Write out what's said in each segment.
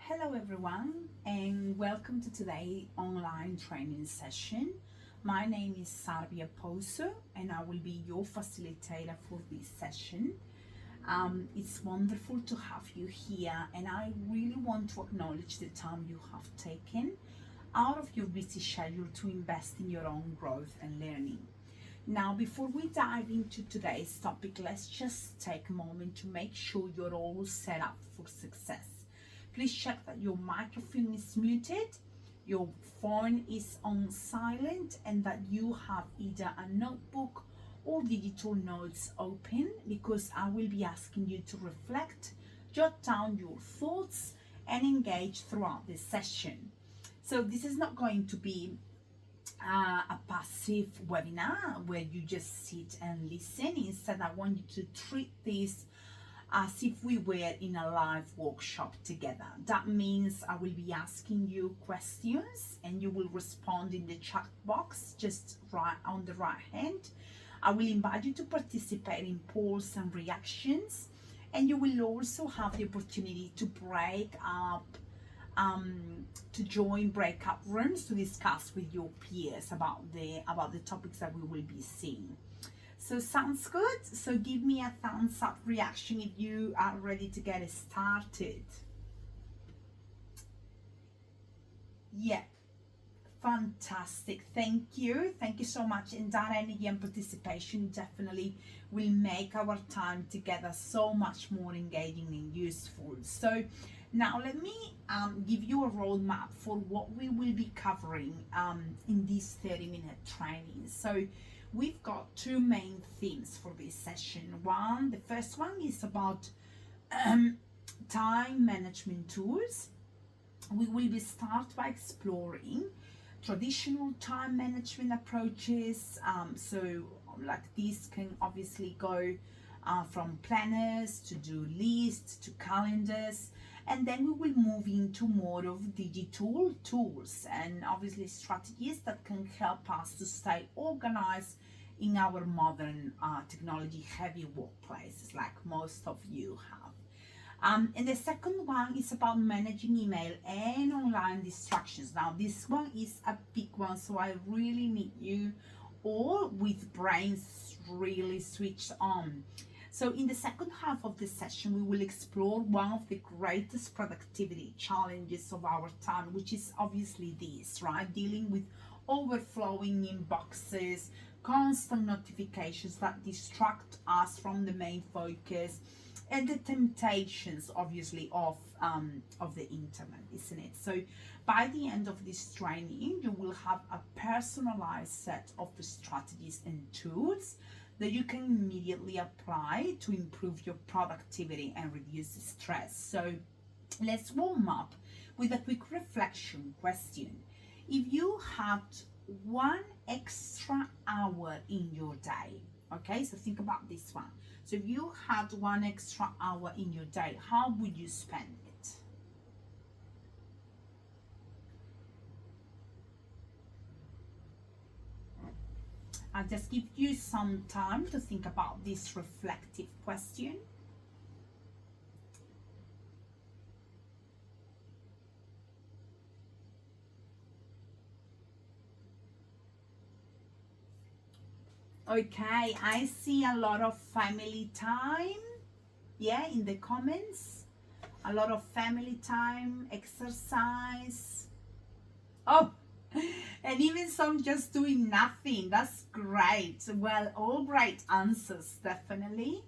Hello everyone and welcome to today's online training session. My name is Sarbia Poso and I will be your facilitator for this session. It's wonderful to have you here and I really want to acknowledge the time you have taken out of your busy schedule to invest in your own growth and learning. Now, before we dive into today's topic, let's just take a moment to make sure you're all set up for success. Please check that your microphone is muted, your phone is on silent, and that you have either a notebook or digital notes open, because I will be asking you to reflect, jot down your thoughts, and engage throughout this session. So this is not going to be a passive webinar where you just sit and listen. Instead, I want you to treat this as if we were in a live workshop together. That means I will be asking you questions and you will respond in the chat box just right on the right hand. I will invite you to participate in polls and reactions, and you will also have the opportunity to break up to join breakout rooms to discuss with your peers about the topics that we will be seeing. So sounds good? So give me a thumbs up reaction if you are ready to get started. Yeah, fantastic. Thank you so much. And that energy and participation definitely will make our time together so much more engaging and useful. So now let me give you a roadmap for what we will be covering in this 30-minute training. So we've got two main themes for this session. The first one is about time management tools. We will be start by exploring traditional time management approaches. So like this can obviously go from planners to do lists to calendars, and then we will move into more of digital tools and obviously strategies that can help us to stay organized in our modern technology heavy workplaces like most of you have. And the second one is about managing email and online distractions. Now this one is a big one, so I really need you all with brains really switched on. So in the second half of the session, we will explore one of the greatest productivity challenges of our time, which is obviously this, right? Dealing with overflowing inboxes, constant notifications that distract us from the main focus, and the temptations, obviously, of the internet, isn't it? So by the end of this training, you will have a personalized set of strategies and tools that you can immediately apply to improve your productivity and reduce the stress. So let's warm up with a quick reflection question. If you had 1 extra hour in your day, okay, so think about this one. So if you had 1 extra hour in your day, how would you spend it? I'll just give you some time to think about this reflective question. Okay, I see a lot of family time, yeah, in the comments. A lot of family time, exercise. Oh, and even some just doing nothing. That's great. Well, all great answers, definitely.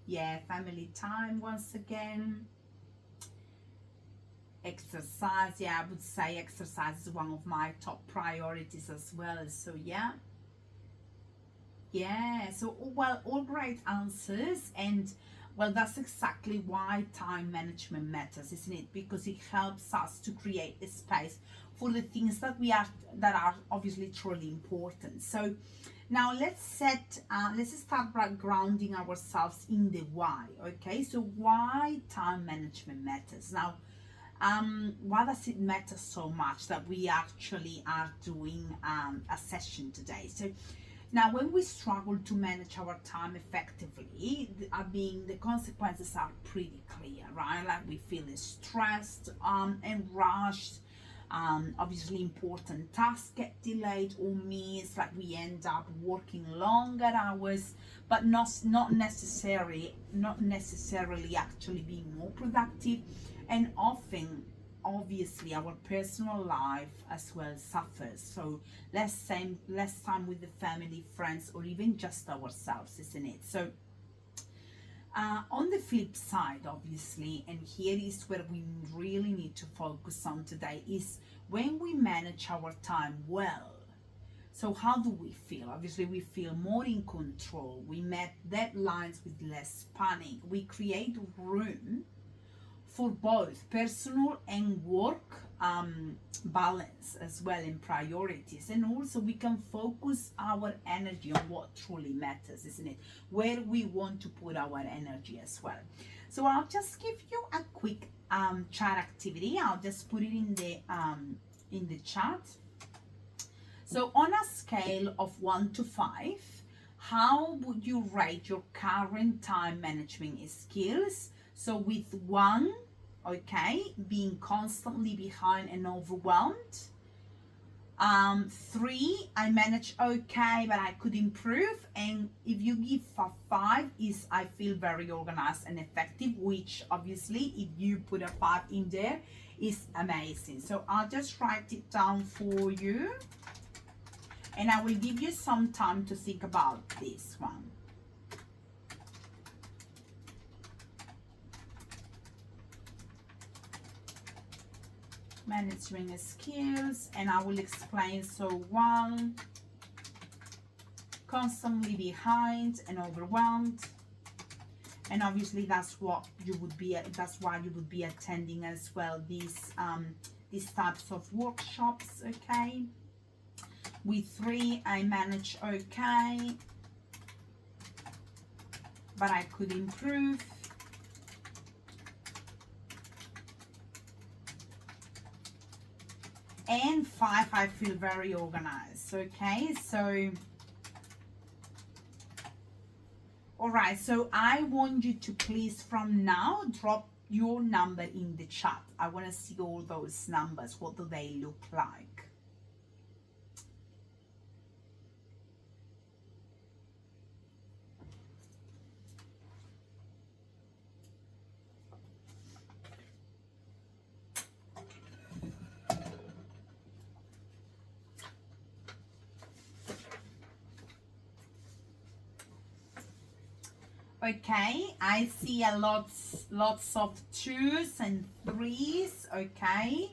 Yeah, family time once again. Exercise, yeah, I would say exercise is one of my top priorities as well. So yeah. Yeah, so well, all great answers, and well, that's exactly why time management matters, isn't it? Because it helps us to create a space for the things that are obviously truly important. So now let's start by grounding ourselves in the why. Okay, so why time management matters. Now, why does it matter so much that we actually are doing a session today? So now, when we struggle to manage our time effectively, the consequences are pretty clear, right? like we feel stressed and rushed. Obviously important tasks get delayed or missed, like we end up working longer hours, but not necessarily actually being more productive. And often, obviously, our personal life as well suffers. So less time with the family, friends, or even just ourselves, isn't it? So on the flip side, obviously, and here is where we really need to focus on today, is when we manage our time well. So how do we feel? Obviously, we feel more in control. We met deadlines with less panic. We create room for both personal and work balance as well, in priorities. And also we can focus our energy on what truly matters, isn't it? Where we want to put our energy as well. So I'll just give you a quick chat activity. I'll just put it in the chat. So on a scale of 1 to 5, how would you rate your current time management skills? So with 1, okay, being constantly behind and overwhelmed. 3, I manage okay, but I could improve. And if you give a 5, is I feel very organized and effective, which obviously if you put a 5 in there is amazing. So I'll just write it down for you, and I will give you some time to think about this one. Management skills, and I will explain. So 1, constantly behind and overwhelmed, and obviously that's what you would be, that's why you would be attending as well these types of workshops. Okay, with 3, I manage okay, but I could improve. And 5, I feel very organized. Okay, so all right, so I want you to please from now drop your number in the chat. I want to see all those numbers. What do they look like? Okay, I see a lots of 2s and 3s. Okay,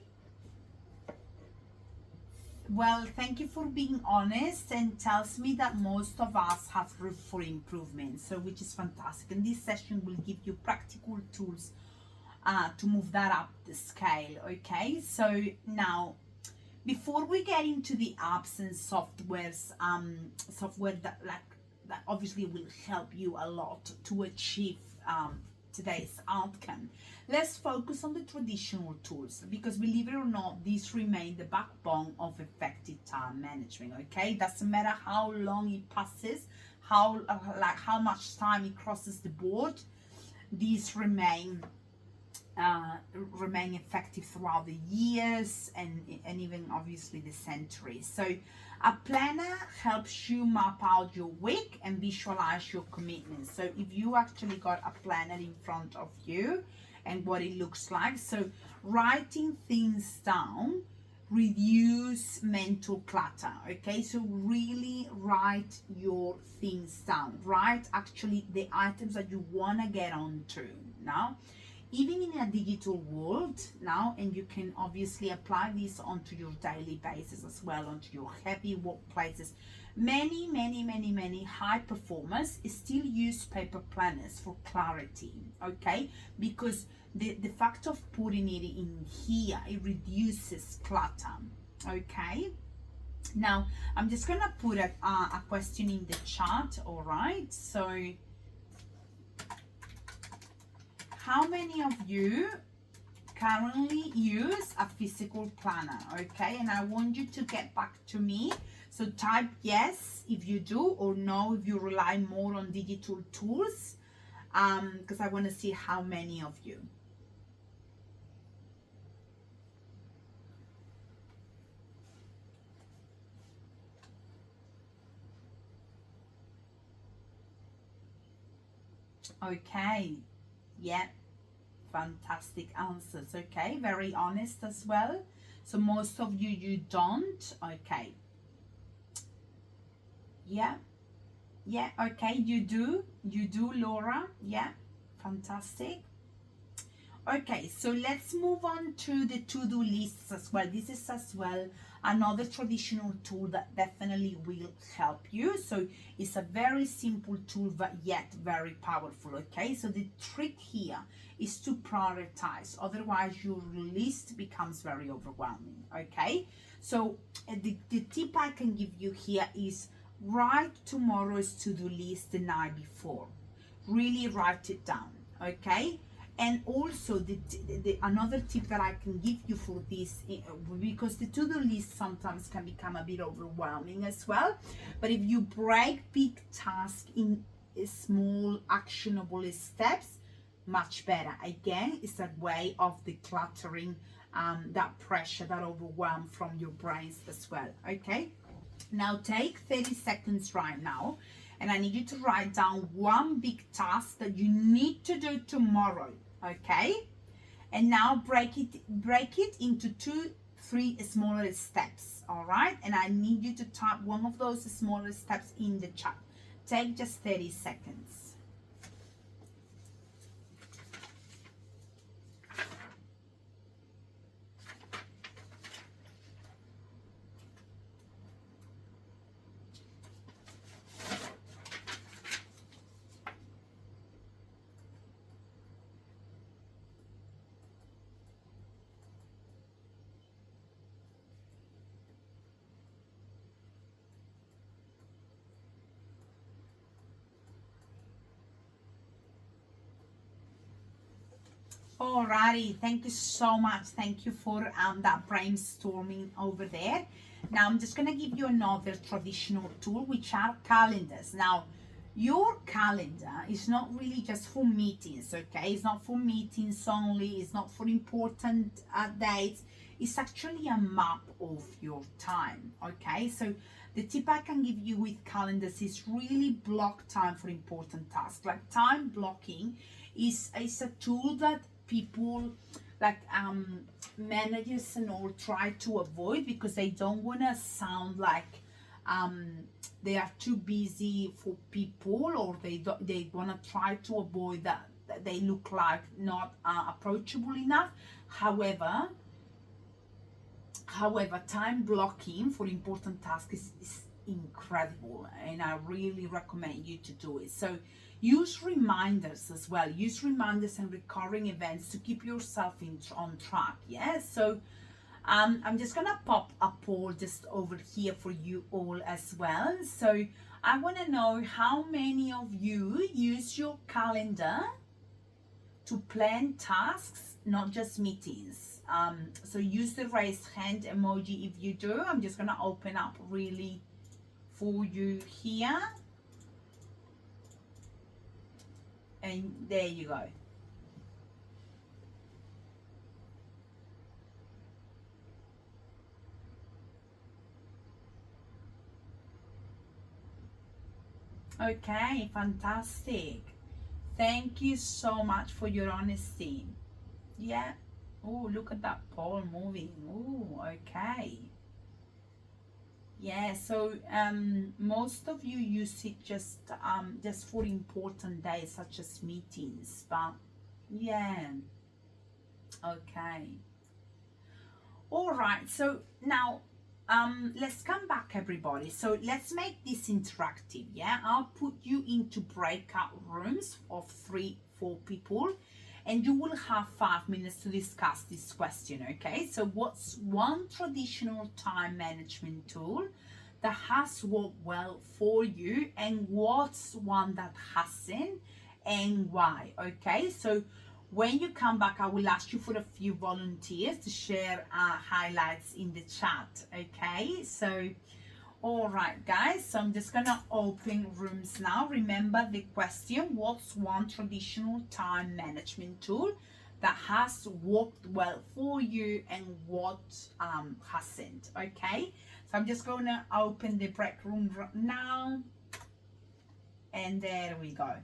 well, thank you for being honest, and tells me that most of us have room for improvement, so which is fantastic. And this session will give you practical tools to move that up the scale. Okay, so now before we get into the apps and softwares, software that obviously will help you a lot to achieve today's outcome, let's focus on the traditional tools, because believe it or not, these remain the backbone of effective time management. Okay, doesn't matter how long it passes, how much time it crosses the board, these remain effective throughout the years and even obviously the centuries. So a planner helps you map out your week and visualize your commitments. So if you actually got a planner in front of you and what it looks like, so writing things down reduce mental clutter. Okay, so really write your things down. Write actually the items that you want to get onto now, even in a digital world now, and you can obviously apply this onto your daily basis as well, onto your heavy workplaces. Many high performers still use paper planners for clarity. Okay, because the fact of putting it in here, it reduces clutter. Okay, now I'm just gonna put a question in the chat. All right, so how many of you currently use a physical planner? Okay, and I want you to get back to me. So type yes if you do, or no if you rely more on digital tools, because I want to see how many of you. Okay. Yeah. Fantastic answers. Okay. Very honest as well. So most of you don't. Okay. Yeah. Yeah. Okay. You do, Laura. Yeah. Fantastic. Okay, so let's move on to the to-do lists as well. This is as well another traditional tool that definitely will help you. So it's a very simple tool, but yet very powerful. Okay, so the trick here is to prioritize. Otherwise, your list becomes very overwhelming. Okay, so the tip I can give you here is write tomorrow's to-do list the night before. Really write it down. Okay, and also the another tip that I can give you for this, because the to-do list sometimes can become a bit overwhelming as well, but if you break big tasks in small actionable steps, much better. Again, it's a way of decluttering that pressure, that overwhelm from your brains as well. Okay, now take 30 seconds right now, and I need you to write down one big task that you need to do tomorrow. Okay, and now break it into 2-3 smaller steps. All right, and I need you to type one of those smaller steps in the chat. Take just 30 seconds. Alrighty, thank you so much. Thank you for that brainstorming over there. Now I'm just gonna give you another traditional tool, which are calendars. Now, your calendar is not really just for meetings, okay? It's not for meetings only. It's not for important dates. It's actually a map of your time, okay? So the tip I can give you with calendars is really block time for important tasks. Like time blocking is a tool that people like managers and all try to avoid, because they don't want to sound like they are too busy for people, or they want to try to avoid that they look like not approachable enough. However, time blocking for important tasks is incredible, and I really recommend you to do it. So use reminders as well. Use reminders and recurring events to keep yourself on track. Yeah. So I'm just gonna pop a poll just over here for you all as well. So I want to know how many of you use your calendar to plan tasks, not just meetings. So use the raised hand emoji if you do. I'm just gonna open up really for you here, and there you go. Okay, fantastic. Thank you so much for your honesty. Yeah. Oh, look at that poll moving. Oh, okay. Yeah, so most of you use it just for important days such as meetings, but yeah. Okay. All right. So now let's come back, everybody. So let's make this interactive. Yeah, I'll put you into breakout rooms of 3-4 people, and you will have 5 minutes to discuss this question. Okay, so what's one traditional time management tool that has worked well for you, and what's one that hasn't, and why? Okay, so when you come back, I will ask you for a few volunteers to share highlights in the chat. Okay, so all right, guys, so I'm just gonna open rooms now. Remember the question: what's one traditional time management tool that has worked well for you, and what hasn't? Okay, so I'm just gonna open the break room now, and there we go.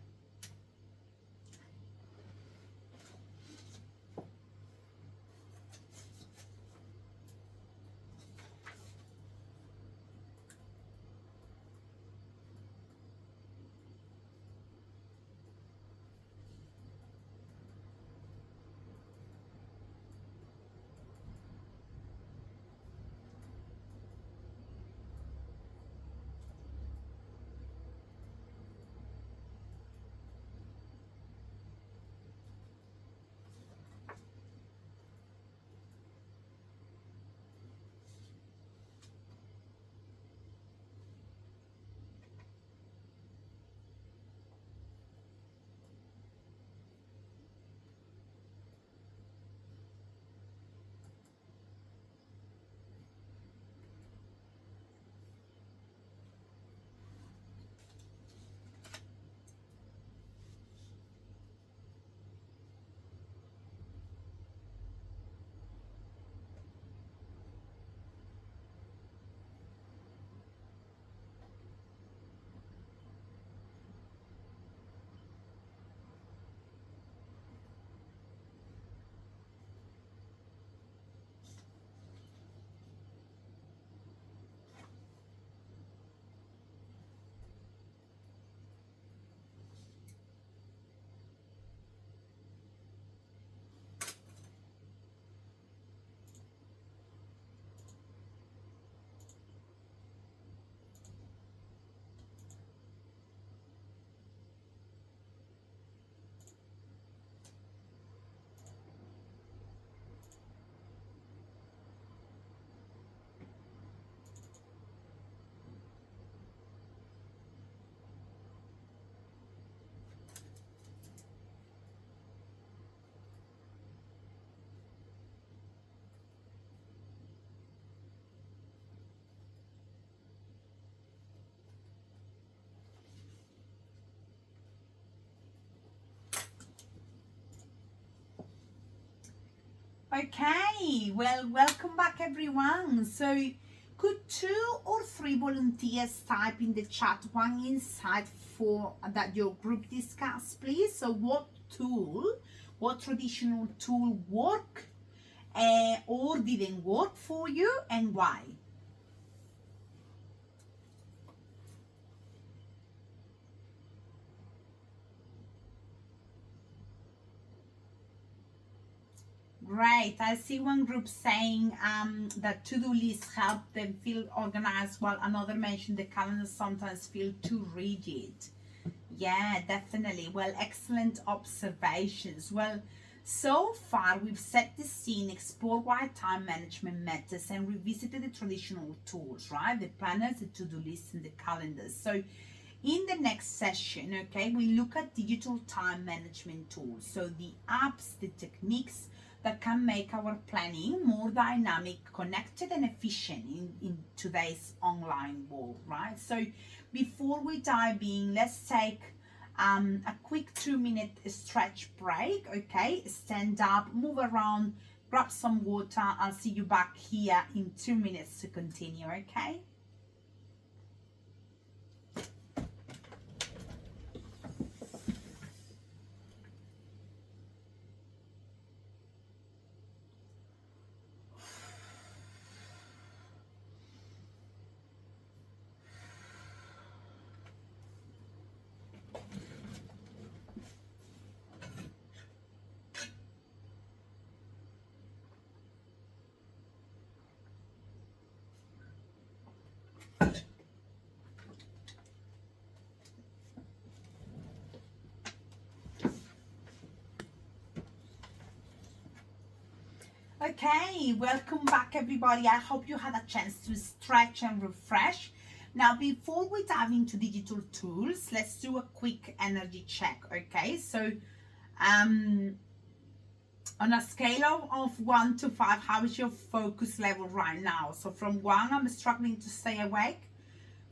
Okay, well, welcome back everyone. So could 2 or 3 volunteers type in the chat one insight for that your group discussed, please? So what traditional tool work or didn't work for you, and why? Great. I see one group saying that to-do lists help them feel organized, while another mentioned the calendars sometimes feel too rigid. Yeah, definitely. Well, excellent observations. Well, so far we've set the scene, explored why time management matters, and revisited the traditional tools, right? The planners, the to-do lists, and the calendars. So in the next session, okay, we look at digital time management tools. So the apps, the techniques that can make our planning more dynamic, connected, and efficient in today's online world, right? So before we dive in, let's take a quick 2-minute stretch break, okay? Stand up, move around, grab some water. I'll see you back here in 2 minutes to continue, okay? Okay, welcome back everybody. I hope you had a chance to stretch and refresh. Now, before we dive into digital tools, let's do a quick energy check, okay? So, on a scale of 1 to 5, how is your focus level right now? So from 1, I'm struggling to stay awake.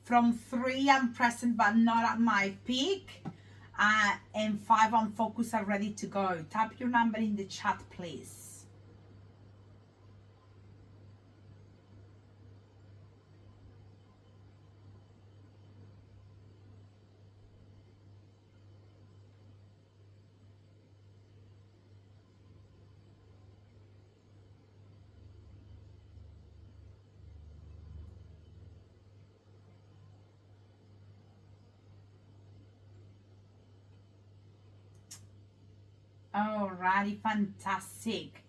From 3, I'm present but not at my peak. And 5, I'm focused and ready to go. Type your number in the chat, please. Alrighty, fantastic.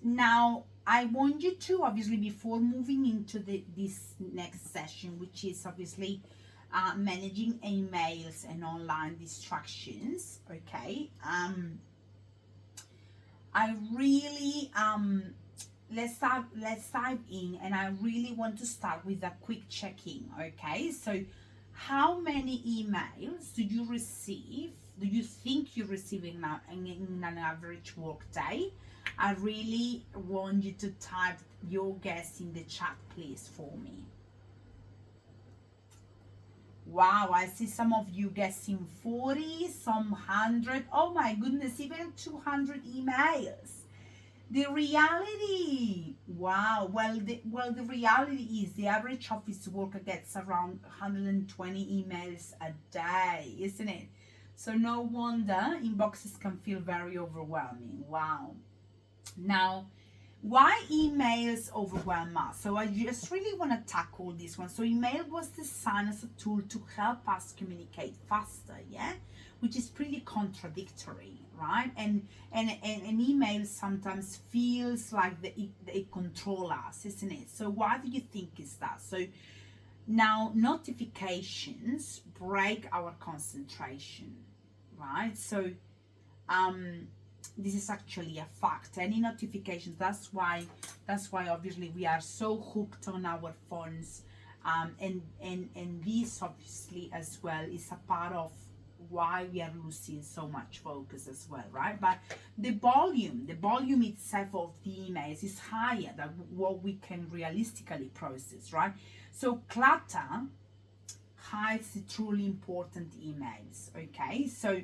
Now I want you to obviously, before moving into this next session, which is obviously managing emails and online distractions. Okay. I really let's dive in, and I really want to start with a quick check-in. Okay, so how many emails do you receive? Do you think you receive in an average work day? I really want you to type your guess in the chat, please, for me. Wow, I see some of you guessing 40, some 100. Oh my goodness, even 200 emails. The reality, wow. Well, the reality is the average office worker gets around 120 emails a day, isn't it? So no wonder inboxes can feel very overwhelming. Wow. Now, why emails overwhelm us? So I just really want to tackle this one. So email was designed as a tool to help us communicate faster, yeah, which is pretty contradictory, right? And an email sometimes feels like they control us, isn't it? So why do you think is that? So now notifications break our concentration, right? So this is actually a fact. Any notifications, that's why obviously we are so hooked on our phones, and this obviously as well is a part of why we are losing so much focus as well, right? But the volume itself of the emails is higher than what we can realistically process, right? So clutter hides the truly important emails. Okay, so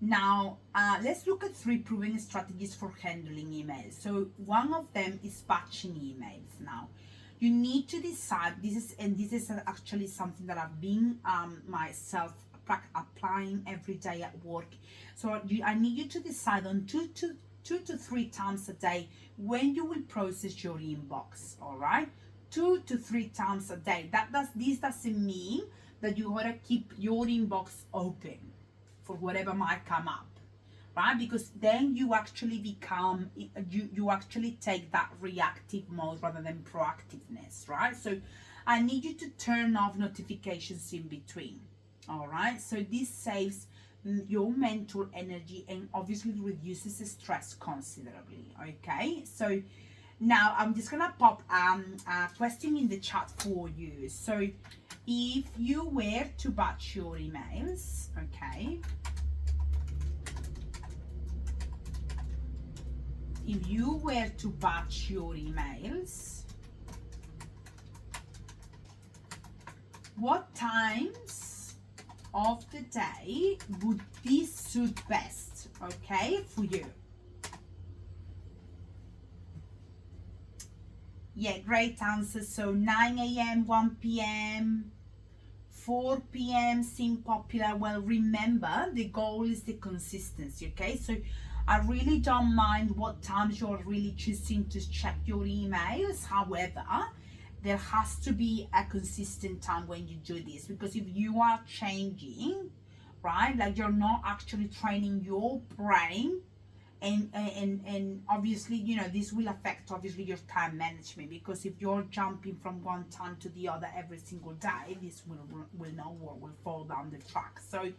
Now, let's look at 3 proven strategies for handling emails. So one of them is batching emails. Now, you need to decide, this is actually something that I've been myself applying every day at work. So I need you to decide on two to three times a day when you will process your inbox. All right, 2 to 3 times a day. This doesn't mean that you gotta keep your inbox open for whatever might come up, right? Because then you actually become, you actually take that reactive mode rather than proactiveness, right? So I need you to turn off notifications in between. All right, so this saves your mental energy and obviously reduces the stress considerably. Okay, so now I'm just gonna pop a question in the chat for you. So if you were to batch your emails, okay, if you were to batch your emails, what times of the day would this suit best, okay, for you? Yeah, great answer. So 9 a.m., 1 p.m., 4 p.m. seem popular. Well, remember, the goal is the consistency, okay? So I really don't mind what times you're really choosing to check your emails. However, there has to be a consistent time when you do this, because if you are changing, right, like you're not actually training your brain, and obviously, you know, this will affect obviously your time management, because if you're jumping from one time to the other every single day, this will not work, will fall down the track. So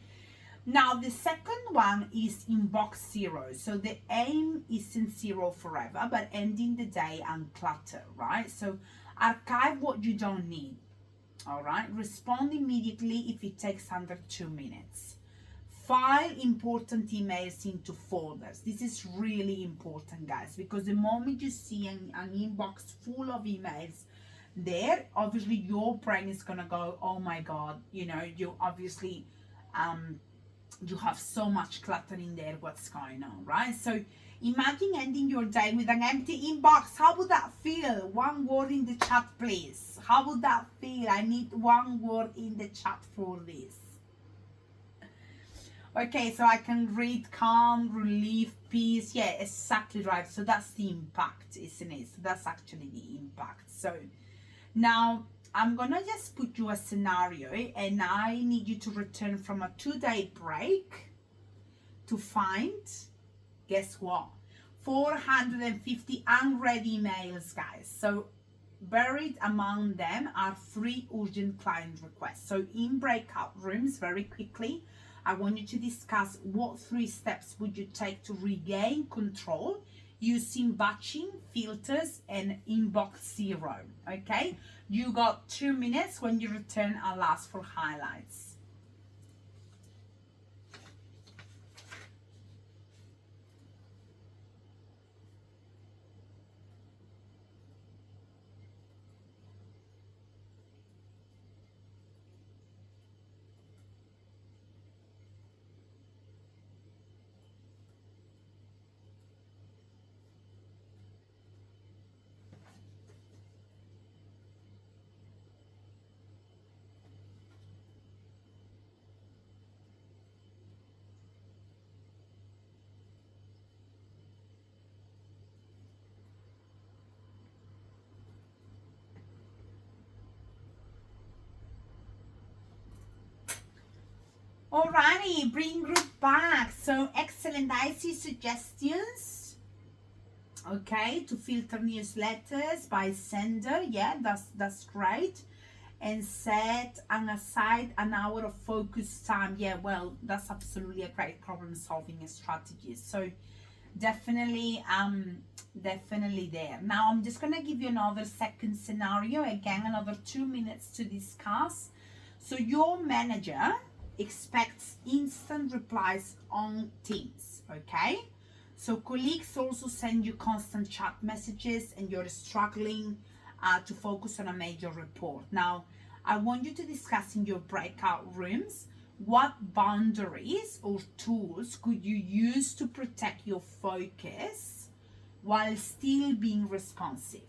now the second one is inbox zero. So the aim isn't zero forever, but ending the day uncluttered, right? So archive what you don't need. All right, respond immediately if it takes under 2 minutes. File important emails into folders. This is really important, guys, because the moment you see an inbox full of emails there, obviously your brain is gonna go, oh my god, you know, you obviously you have so much clutter in there, what's going on, right? So imagine ending your day with an empty inbox. How would that feel? One word in the chat, please. How would that feel? I need one word in the chat for this. Okay, so I can read calm, relief, peace. Yeah, exactly right. So that's the impact, isn't it? So that's actually the impact. So now I'm gonna just put you a scenario, and I need you to return from a 2-day break to find, guess what, 450 unread emails, guys. So buried among them are 3 urgent client requests. So in breakout rooms, very quickly, I want you to discuss what 3 steps would you take to regain control using batching, filters, and inbox zero. Okay, you got 2 minutes. When you return, I'll ask for highlights. Alrighty, bring group back. So excellent. I see suggestions. Okay, to filter newsletters by sender. Yeah, that's great. And set aside an hour of focus time. Yeah, well, that's absolutely a great problem solving strategy. So definitely there. Now I'm just gonna give you another second scenario, again another 2 minutes to discuss. So your manager expects instant replies on Teams, okay? So colleagues also send you constant chat messages, and you're struggling to focus on a major report. Now I want you to discuss in your breakout rooms what boundaries or tools could you use to protect your focus while still being responsive?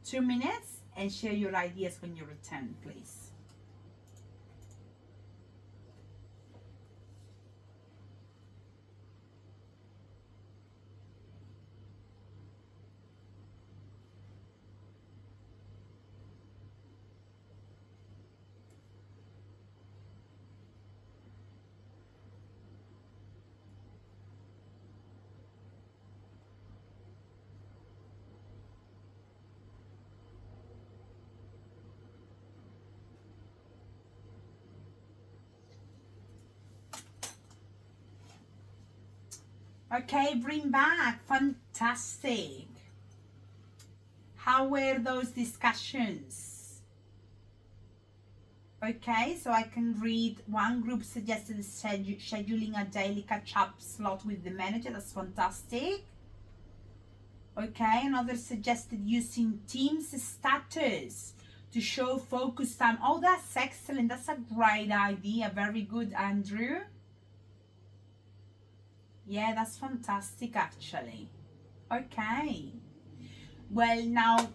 2 minutes, and share your ideas when you return, please. Okay, bring back. Fantastic. How were those discussions? Okay, so I can read. One group suggested scheduling a daily catch-up slot with the manager. That's fantastic. Okay, another suggested using Teams status to show focus time. Oh, that's excellent. That's a great idea. Very good, Andrew. Yeah, that's fantastic, actually. Okay. Well, now,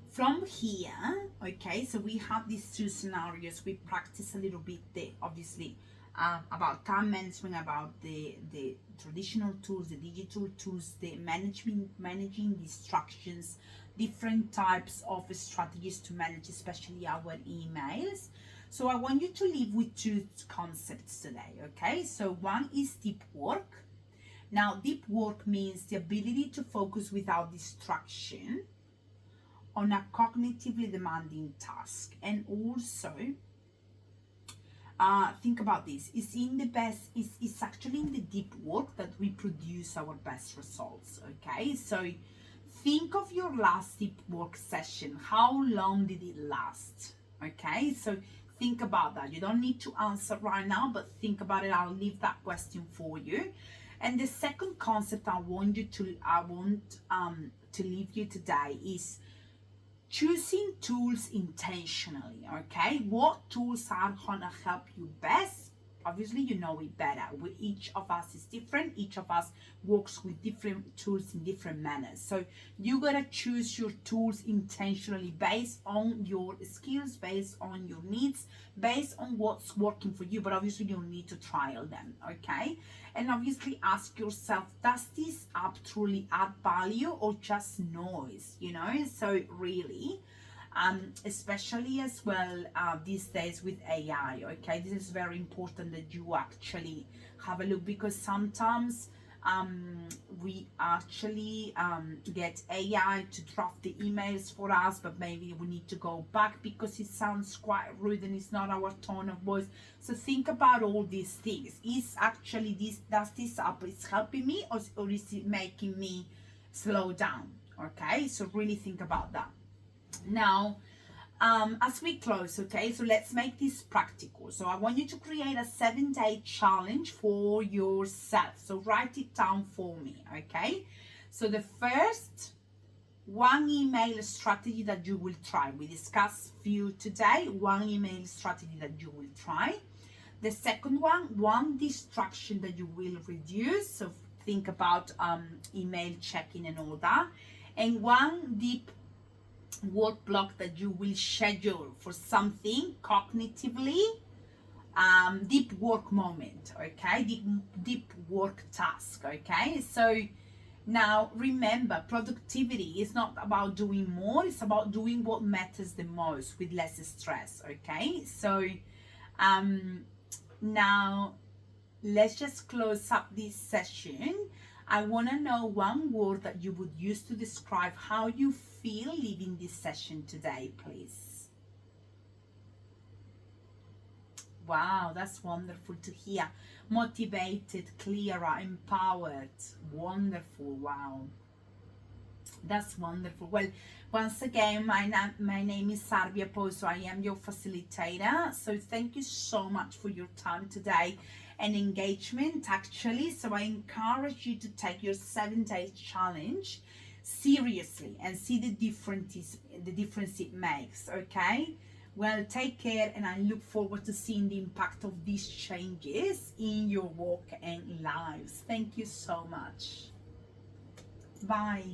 from here, okay, so we have these two scenarios. We practice a little bit, obviously, about time management, about the traditional tools, the digital tools, the managing distractions, different types of strategies to manage, especially our emails. So I want you to leave with two concepts today, okay? So one is deep work. Now, deep work means the ability to focus without distraction on a cognitively demanding task. And also, think about this. It's actually in the deep work that we produce our best results, okay? So think of your last deep work session. How long did it last? Okay, so think about that. You don't need to answer right now, but think about it. I'll leave that question for you. And the second concept I want to leave you today is choosing tools intentionally. Okay, what tools are gonna help you best? Obviously, you know it better. Each of us is different. Each of us works with different tools in different manners. So you gotta choose your tools intentionally based on your skills, based on your needs, based on what's working for you. But obviously, you'll need to trial them. Okay, and obviously ask yourself, does this app truly add value or just noise? You know, so really. Especially as well these days with AI, okay, this is very important that you actually have a look, because sometimes we actually get AI to draft the emails for us, but maybe we need to go back because it sounds quite rude and it's not our tone of voice. So think about all these things. Is actually does this app is helping me, or is it making me slow down? Okay, so really think about that. Now, as we close, okay, so let's make this practical. So I want you to create a 7-day challenge for yourself. So write it down for me, okay? So the first, one email strategy that you will try. We discussed few today, one email strategy that you will try. The second one distraction that you will reduce. So think about email checking and all that. And one deep work block that you will schedule for something cognitively deep work moment, okay, deep work task, okay. So now remember, productivity is not about doing more, it's about doing what matters the most with less stress, okay. So now let's just close up this session. I want to know one word that you would use to describe how you feel leaving this session today, please. Wow, that's wonderful to hear. Motivated, clearer, empowered. Wonderful. Wow. That's wonderful. Well, once again, my name is Sarvia Pozo. I am your facilitator. So thank you so much for your time today and engagement, actually. So I encourage you to take your 7-day challenge seriously and see the difference it makes, okay? Well, take care, and I look forward to seeing the impact of these changes in your work and lives. Thank you so much. Bye.